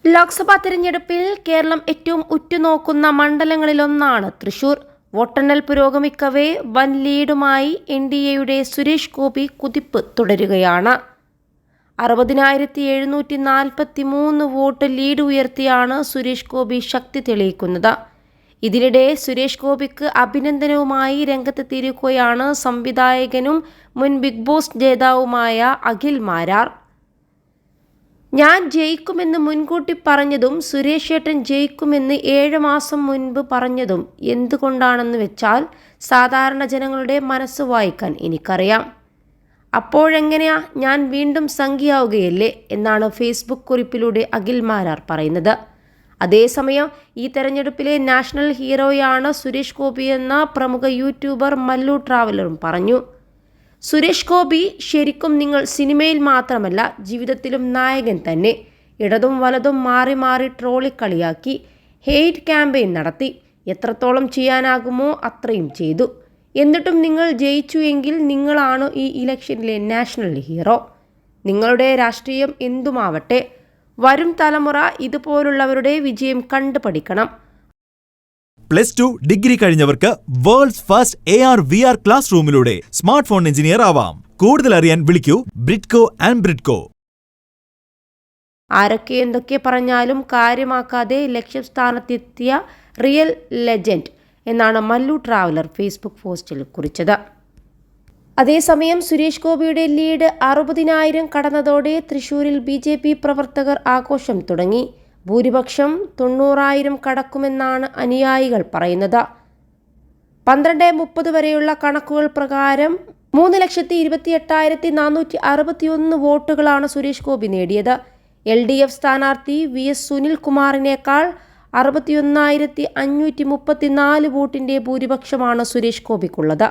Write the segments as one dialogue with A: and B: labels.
A: ലോക്സഭാ തെരഞ്ഞെടുപ്പിൽ കേരളം ഏറ്റവും ഉറ്റുനോക്കുന്ന മണ്ഡലങ്ങളിലൊന്നാണ് തൃശൂർ. വോട്ടെണ്ണൽ പുരോഗമിക്കവേ വൻ ലീഡുമായി എൻഡിഎയുടെ സുരേഷ് ഗോപി കുതിപ്പ് തുടരുകയാണ്. 60,743 വോട്ട് ലീഡ് ഉയർത്തിയാണ് സുരേഷ് ഗോപി ശക്തി തെളിയിക്കുന്നത്. ഇതിനിടെ സുരേഷ് ഗോപിക്ക് അഭിനന്ദനവുമായി രംഗത്തെത്തിയിരിക്കുകയാണ് സംവിധായകനും മുൻ ബിഗ് ബോസ് ജേതാവുമായ അഖിൽ മാരാർ. ഞാൻ ജയിക്കുമെന്ന് മുൻകൂട്ടി പറഞ്ഞതും സുരേഷ് ഏട്ടൻ ജയിക്കുമെന്ന് 7 മാസം മുൻപ് പറഞ്ഞതും എന്തുകൊണ്ടാണെന്ന് വെച്ചാൽ സാധാരണ ജനങ്ങളുടെ മനസ്സ് വായിക്കാൻ എനിക്കറിയാം. അപ്പോഴെങ്ങനെയാ ഞാൻ വീണ്ടും സംഖ്യയാവുകയല്ലേ എന്നാണ് ഫേസ്ബുക്ക് കുറിപ്പിലൂടെ അഖിൽ മാരാർ പറയുന്നത്. അതേസമയം ഈ തെരഞ്ഞെടുപ്പിലെ നാഷണൽ ഹീറോയാണ് സുരേഷ് ഗോപി എന്ന പ്രമുഖ യൂട്യൂബർ മല്ലു ട്രാവലറും പറഞ്ഞു. സുരേഷ് ഗോപി ശരിക്കും നിങ്ങൾ സിനിമയിൽ മാത്രമല്ല ജീവിതത്തിലും നായകൻ തന്നെ. ഇടതും വലതും മാറി മാറി ട്രോളിക്കളിയാക്കി ഹെയ്റ്റ് ക്യാമ്പയിൻ നടത്തി. എത്രത്തോളം ചെയ്യാനാകുമോ അത്രയും ചെയ്തു. എന്നിട്ടും നിങ്ങൾ ജയിച്ചു എങ്കിൽ നിങ്ങളാണ് ഈ ഇലക്ഷനിലെ നാഷണൽ ഹീറോ. നിങ്ങളുടെ രാഷ്ട്രീയം എന്തുമാവട്ടെ, വരും തലമുറ ഇതുപോലുള്ളവരുടെ വിജയം കണ്ടു പഠിക്കണം.
B: +2 ഡിഗ്രി കഴിഞ്ഞവർക്ക് വേൾഡ്സ് ഫസ്റ്റ് AR/VR ക്ലാസ് റൂമിലൂടെ സ്മാർട്ട് ഫോൺ എഞ്ചിനീയർ ആവാം. കൂടുതൽ അറിയാൻ വിളിക്കൂ ബ്രിഡ്കോ ആൻഡ് ബ്രിഡ്കോ.
A: ആരൊക്കെ എന്തൊക്കെ പറഞ്ഞാലും കാര്യമാക്കാതെ ലക്ഷ്യസ്ഥാനത്തെത്തിയ റിയൽ ലെജൻഡ് എന്നാണ് മല്ലു ട്രാവലർ ഫേസ്ബുക്ക് പോസ്റ്റിൽ കുറിച്ചത്. അതേസമയം സുരേഷ് ഗോപിയുടെ ലീഡ് 60,000 കടന്നതോടെ തൃശൂരിൽ BJP പ്രവർത്തകർ ആഘോഷം തുടങ്ങി. ഭൂരിപക്ഷം 90,000 കടക്കുമെന്നാണ് അനുയായികൾ പറയുന്നത്. 12:30 വരെയുള്ള കണക്കുകൾ പ്രകാരം 3,28,461 വോട്ടുകളാണ് സുരേഷ് ഗോപി നേടിയത്. LDF സ്ഥാനാർത്ഥി VS സുനിൽകുമാറിനേക്കാൾ 61,534 വോട്ടിന്റെ ഭൂരിപക്ഷമാണ് സുരേഷ് ഗോപിക്കുള്ളത്.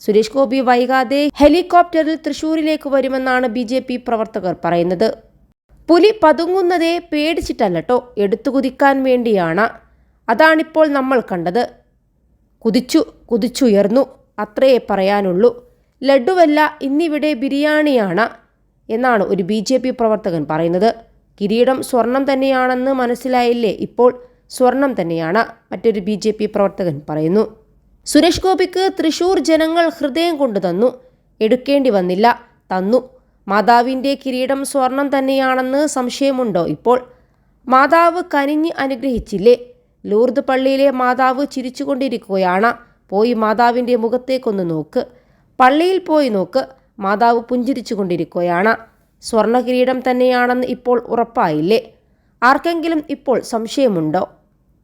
A: സുരേഷ് ഗോപി വൈകാതെ ഹെലികോപ്റ്ററിൽ തൃശൂരിലേക്ക് വരുമെന്നാണ് BJP പ്രവർത്തകർ പറയുന്നത്. പുലി പതുങ്ങുന്നതേ പേടിച്ചിട്ടല്ലോ, എടുത്തു കുതിക്കാൻ വേണ്ടിയാണ്. അതാണിപ്പോൾ നമ്മൾ കണ്ടത്. കുതിച്ചുയർന്നു, അത്രയേ പറയാനുള്ളൂ. ലഡുവല്ല, ഇന്നിവിടെ ബിരിയാണിയാണ് എന്നാണ് ഒരു BJP പ്രവർത്തകൻ പറയുന്നത്. കിരീടം സ്വർണം തന്നെയാണെന്ന് മനസ്സിലായില്ലേ? ഇപ്പോൾ സ്വർണം തന്നെയാണ്, മറ്റൊരു BJP പ്രവർത്തകൻ പറയുന്നു. സുരേഷ് ഗോപിക്ക് തൃശൂർ ജനങ്ങൾ ഹൃദയം കൊണ്ടു തന്നു, എടുക്കേണ്ടി വന്നില്ല, തന്നു. മാതാവിൻ്റെ കിരീടം സ്വർണം തന്നെയാണെന്ന് സംശയമുണ്ടോ? ഇപ്പോൾ മാതാവ് കനിഞ്ഞ് അനുഗ്രഹിച്ചില്ലേ? ലൂർദ് പള്ളിയിലെ മാതാവ് ചിരിച്ചുകൊണ്ടിരിക്കുകയാണ്. പോയി മാതാവിൻ്റെ മുഖത്തേക്കൊന്ന് നോക്ക്. പള്ളിയിൽ പോയി നോക്ക്, മാതാവ് പുഞ്ചിരിച്ചു കൊണ്ടിരിക്കുകയാണ്. സ്വർണ്ണ കിരീടം തന്നെയാണെന്ന് ഇപ്പോൾ ഉറപ്പായില്ലേ? ആർക്കെങ്കിലും ഇപ്പോൾ സംശയമുണ്ടോ?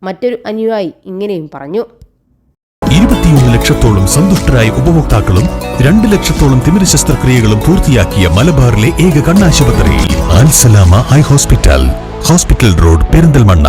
A: മറ്റൊരു അനുയായി ഇങ്ങനെയും പറഞ്ഞു.
C: 21 ലക്ഷത്തോളം സന്തുഷ്ടരായ ഉപഭോക്താക്കളും 2 ലക്ഷത്തോളം തിമിര ശസ്ത്രക്രിയകളും പൂർത്തിയാക്കിയ മലബാറിലെ ഏക കണ്ണാശുപത്രി അൽ സലാമ ഹൈ ഹോസ്പിറ്റൽ റോഡ്, പെരിന്തൽമണ്ണ.